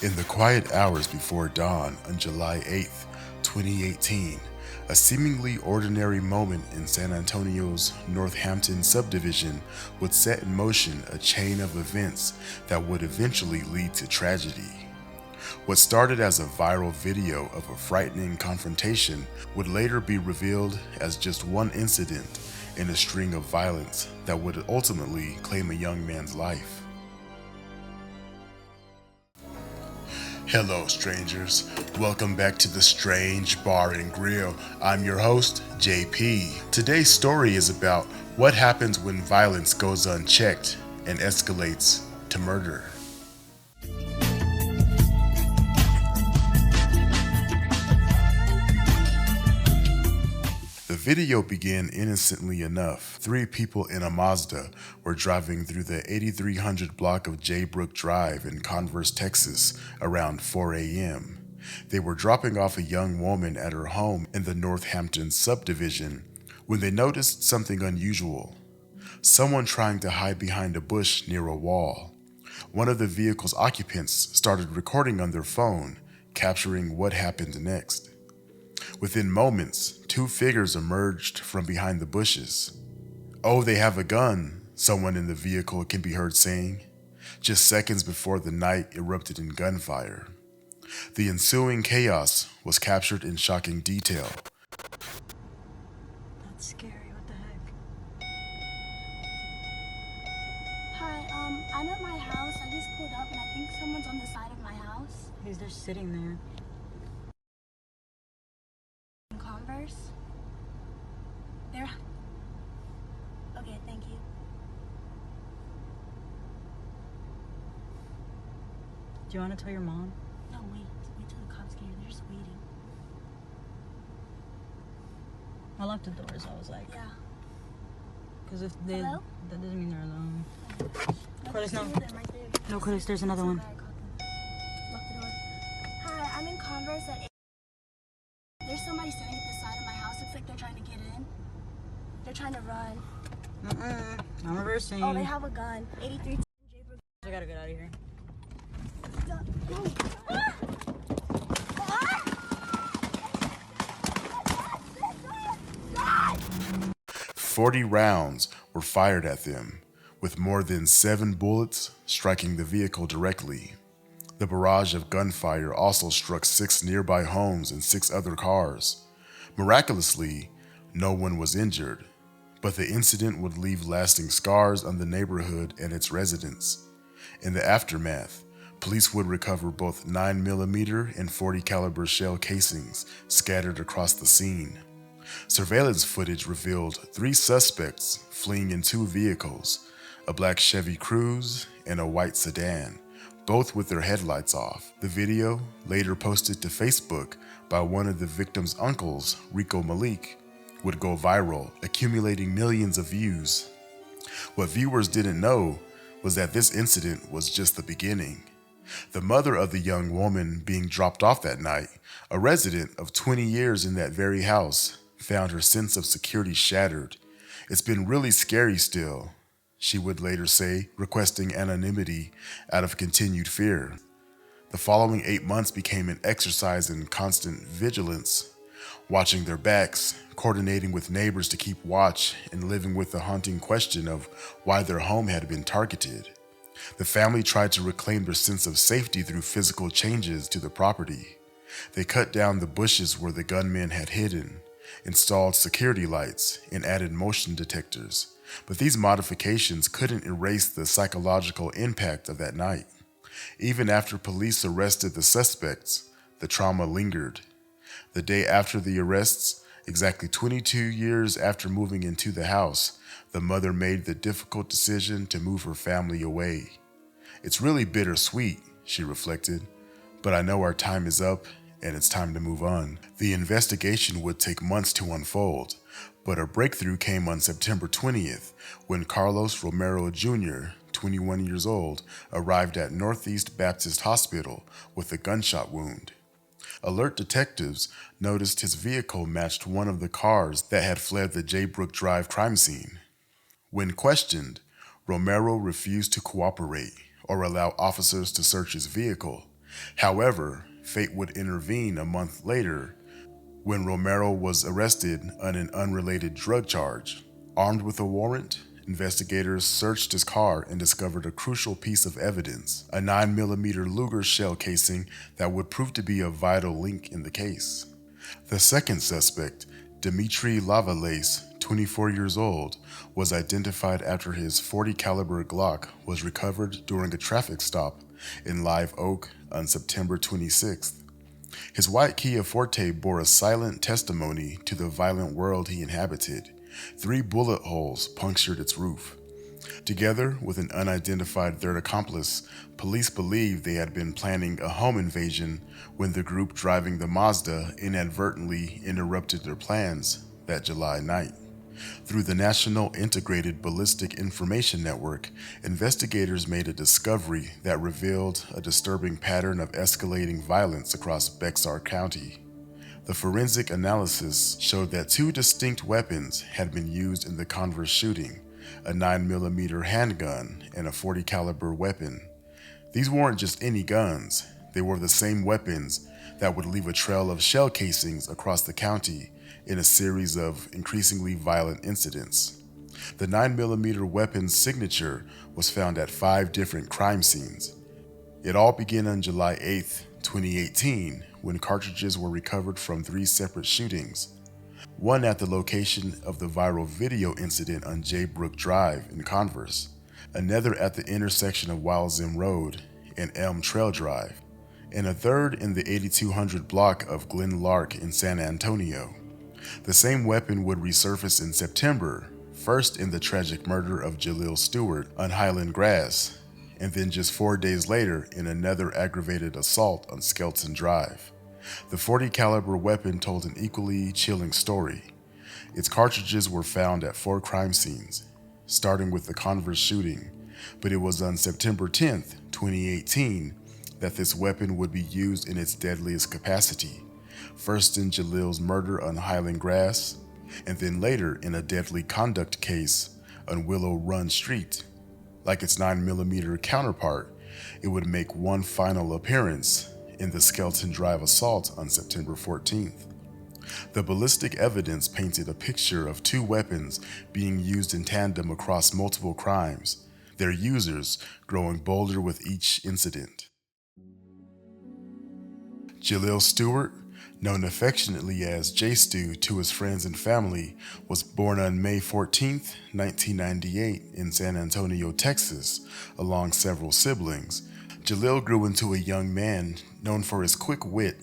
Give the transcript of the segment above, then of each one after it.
In the quiet hours before dawn on July 8th, 2018, a seemingly ordinary moment in San Antonio's Northampton subdivision would set in motion a chain of events that would eventually lead to tragedy. What started as a viral video of a frightening confrontation would later be revealed as just one incident in a string of violence that would ultimately claim a young man's life. Hello, strangers. Welcome back to the Strange Bar and Grill. I'm your host, JP. Today's story is about what happens when violence goes unchecked and escalates to murder. The video began innocently enough. Three people in a Mazda were driving through the 8300 block of Jaybrook Drive in Converse, Texas around 4 a.m. They were dropping off a young woman at her home in the Northampton subdivision when they noticed something unusual. Someone trying to hide behind a bush near a wall. One of the vehicle's occupants started recording on their phone, capturing what happened next. Within moments, two figures emerged from behind the bushes. "Oh, they have a gun," someone in the vehicle can be heard saying, just seconds before the night erupted in gunfire. The ensuing chaos was captured in shocking detail. That's scary, what the heck? Hi, I'm at my house. I just pulled up and I think someone's on the side of my house. He's just sitting there. Converse? There. Okay, thank you. Do you want to tell your mom? No, wait till the cops get here. They're just waiting. I locked the doors, I was like. Yeah. Because if they... Hello? That doesn't mean they're alone. Corliss, no. Two of them right there. No, Corliss, there's another one. Okay, I caught them. Lock the door. Hi, I'm in Converse at 8. There's somebody standing at the side of my house. Looks like they're trying to get in. They're trying to run. I'm reversing. Oh, they have a gun. 83 Jaybrook. I gotta get out of here. 40 rounds were fired at them, with more than 7 bullets striking the vehicle directly. The barrage of gunfire also struck 6 nearby homes and 6 other cars. Miraculously, no one was injured, but the incident would leave lasting scars on the neighborhood and its residents. In the aftermath, police would recover both 9mm and .40 caliber shell casings scattered across the scene. Surveillance footage revealed 3 suspects fleeing in 2 vehicles, a black Chevy Cruze and a white sedan, both with their headlights off. The video, later posted to Facebook by one of the victims' uncles, Rico Malik, would go viral, accumulating millions of views. What viewers didn't know was that this incident was just the beginning. The mother of the young woman being dropped off that night, a resident of 20 years in that very house, found her sense of security shattered. "It's been really scary still," she would later say, requesting anonymity out of continued fear. The following 8 months became an exercise in constant vigilance, watching their backs, coordinating with neighbors to keep watch, and living with the haunting question of why their home had been targeted. The family tried to reclaim their sense of safety through physical changes to the property. They cut down the bushes where the gunmen had hidden, installed security lights, and added motion detectors. But these modifications couldn't erase the psychological impact of that night. Even after police arrested the suspects, the trauma lingered. The day after the arrests, exactly 22 years after moving into the house, the mother made the difficult decision to move her family away. "It's really bittersweet," she reflected, "but I know our time is up and it's time to move on." The investigation would take months to unfold, but a breakthrough came on September 20th when Carlos Romero Jr., 21 years old, arrived at Northeast Baptist Hospital with a gunshot wound. Alert detectives noticed his vehicle matched one of the cars that had fled the Jaybrook Drive crime scene. When questioned, Romero refused to cooperate or allow officers to search his vehicle. However, fate would intervene a month later when Romero was arrested on an unrelated drug charge. Armed with a warrant, investigators searched his car and discovered a crucial piece of evidence, a 9mm Luger shell casing that would prove to be a vital link in the case. The second suspect, Dimitri Lavalace, 24 years old, was identified after his .40 caliber Glock was recovered during a traffic stop in Live Oak on September 26th. His white Kia Forte bore a silent testimony to the violent world he inhabited. 3 bullet holes punctured its roof. Together with an unidentified third accomplice, police believe they had been planning a home invasion when the group driving the Mazda inadvertently interrupted their plans that July night. Through the National Integrated Ballistic Information Network, investigators made a discovery that revealed a disturbing pattern of escalating violence across Bexar County. The forensic analysis showed that 2 distinct weapons had been used in the Converse shooting, a 9mm handgun and a .40 caliber weapon. These weren't just any guns, they were the same weapons that would leave a trail of shell casings across the county in a series of increasingly violent incidents. The 9mm weapon's signature was found at 5 different crime scenes. It all began on July 8, 2018, when cartridges were recovered from 3 separate shootings. One at the location of the viral video incident on Jaybrook Drive in Converse, another at the intersection of Wildzim Road and Elm Trail Drive, and a third in the 8200 block of Glen Lark in San Antonio. The same weapon would resurface in September, first in the tragic murder of Jalil Stewart on Highland Grass, and then just 4 days later in another aggravated assault on Skelton Drive. The .40 caliber weapon told an equally chilling story. Its cartridges were found at 4 crime scenes, starting with the Converse shooting, but it was on September 10, 2018, that this weapon would be used in its deadliest capacity, first in Jalil's murder on Highland Grass, and then later in a deadly conduct case on Willow Run Street. Like its 9mm counterpart, it would make one final appearance in the Skelton Drive assault on September 14th. The ballistic evidence painted a picture of 2 weapons being used in tandem across multiple crimes, their users growing bolder with each incident. Jalil Stewart, known affectionately as J-Stew to his friends and family, was born on May 14, 1998 in San Antonio, Texas, along several siblings. Jalil grew into a young man known for his quick wit,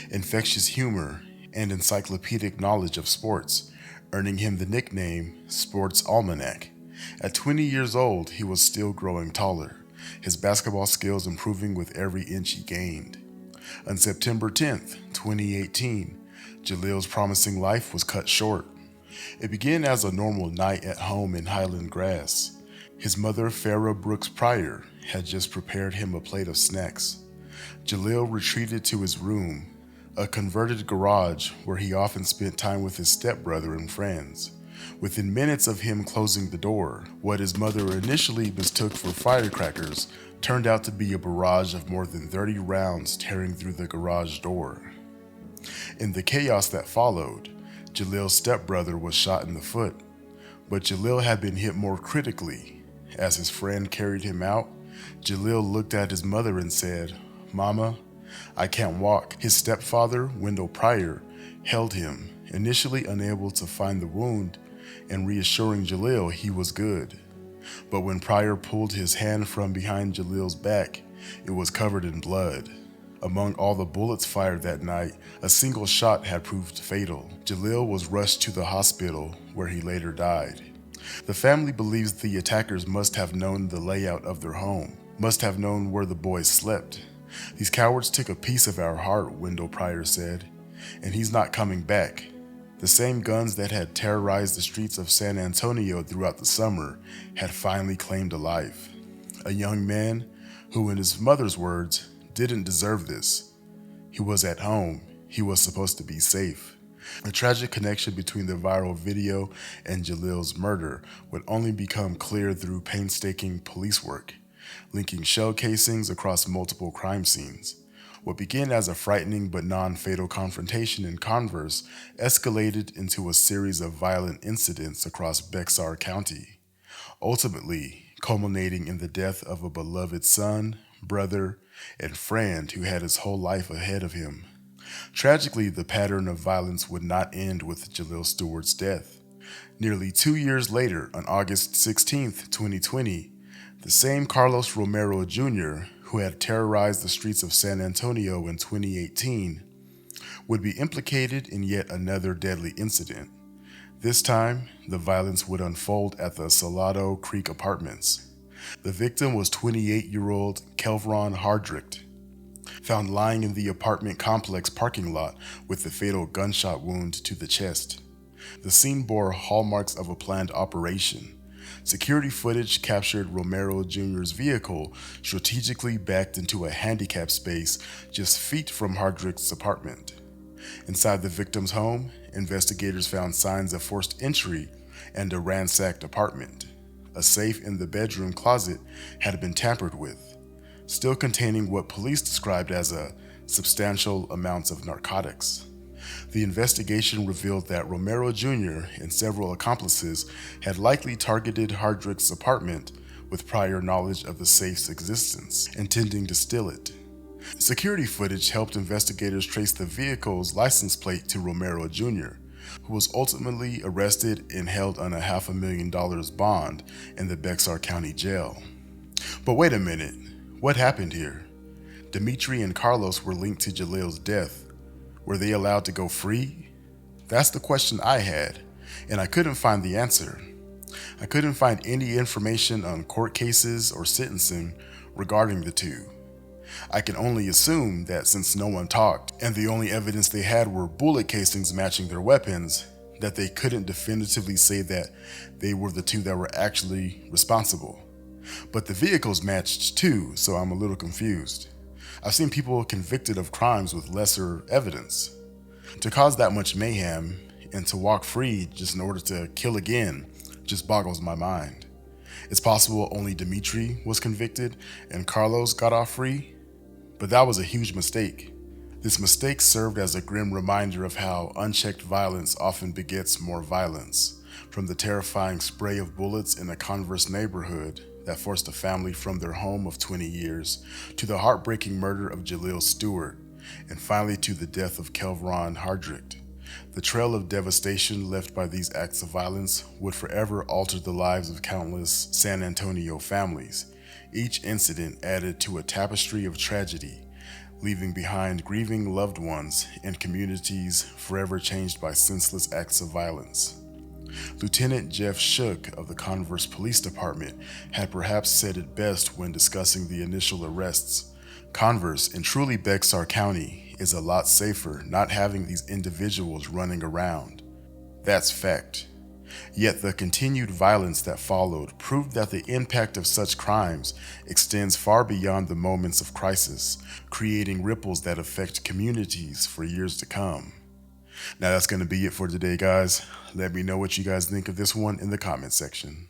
infectious humor, and encyclopedic knowledge of sports, earning him the nickname Sports Almanac. At 20 years old, he was still growing taller, his basketball skills improving with every inch he gained. On September 10, 2018, Jalil's promising life was cut short. It began as a normal night at home in Highland Grass. His mother, Farrah Brooks Pryor, had just prepared him a plate of snacks. Jalil retreated to his room, a converted garage where he often spent time with his stepbrother and friends. Within minutes of him closing the door, what his mother initially mistook for firecrackers turned out to be a barrage of more than 30 rounds tearing through the garage door. In the chaos that followed, Jalil's stepbrother was shot in the foot, but Jalil had been hit more critically. As his friend carried him out, Jalil looked at his mother and said, "Mama, I can't walk." His stepfather, Wendell Pryor, held him, initially unable to find the wound and reassuring Jalil he was good. But when Pryor pulled his hand from behind Jalil's back, it was covered in blood. Among all the bullets fired that night, a single shot had proved fatal. Jalil was rushed to the hospital, where he later died. The family believes the attackers must have known the layout of their home, must have known where the boys slept. "These cowards took a piece of our heart," Wendell Pryor said, "and he's not coming back." The same guns that had terrorized the streets of San Antonio throughout the summer had finally claimed a life. A young man who, in his mother's words, didn't deserve this. He was at home. He was supposed to be safe. The tragic connection between the viral video and Jalil's murder would only become clear through painstaking police work, linking shell casings across multiple crime scenes. What began as a frightening but non-fatal confrontation in Converse escalated into a series of violent incidents across Bexar County, ultimately culminating in the death of a beloved son, brother, and friend who had his whole life ahead of him. Tragically, the pattern of violence would not end with Jalil Stewart's death. Nearly 2 years later, on August 16, 2020, the same Carlos Romero Jr., who had terrorized the streets of San Antonio in 2018, would be implicated in yet another deadly incident. This time, the violence would unfold at the Salado Creek Apartments. The victim was 28-year-old Kelvron Hardrick, found lying in the apartment complex parking lot with the fatal gunshot wound to the chest. The scene bore hallmarks of a planned operation. Security footage captured Romero Jr.'s vehicle strategically backed into a handicap space just feet from Hardrick's apartment. Inside the victim's home, investigators found signs of forced entry and a ransacked apartment. A safe in the bedroom closet had been tampered with, still containing what police described as a substantial amounts of narcotics. The investigation revealed that Romero Jr. and several accomplices had likely targeted Hardrick's apartment with prior knowledge of the safe's existence, intending to steal it. Security footage helped investigators trace the vehicle's license plate to Romero Jr., who was ultimately arrested and held on a $500,000 bond in the Bexar County Jail. But wait a minute, what happened here? Dimitri and Carlos were linked to Jalil's death. Were they allowed to go free? That's the question I had, and I couldn't find the answer. I couldn't find any information on court cases or sentencing regarding the two. I can only assume that since no one talked, and the only evidence they had were bullet casings matching their weapons, that they couldn't definitively say that they were the two that were actually responsible. But the vehicles matched too, so I'm a little confused. I've seen people convicted of crimes with lesser evidence. To cause that much mayhem and to walk free just in order to kill again just boggles my mind. It's possible only Dimitri was convicted and Carlos got off free, but that was a huge mistake. This mistake served as a grim reminder of how unchecked violence often begets more violence, from the terrifying spray of bullets in a Converse neighborhood that forced a family from their home of 20 years, to the heartbreaking murder of Jalil Stewart, and finally to the death of Kelvron Hardrick. The trail of devastation left by these acts of violence would forever alter the lives of countless San Antonio families. Each incident added to a tapestry of tragedy, leaving behind grieving loved ones and communities forever changed by senseless acts of violence. Lieutenant Jeff Shook of the Converse Police Department had perhaps said it best when discussing the initial arrests. Converse, in truly Bexar County, is a lot safer not having these individuals running around. That's fact. Yet the continued violence that followed proved that the impact of such crimes extends far beyond the moments of crisis, creating ripples that affect communities for years to come. Now that's going to be it for today, guys. Let me know what you guys think of this one in the comment section.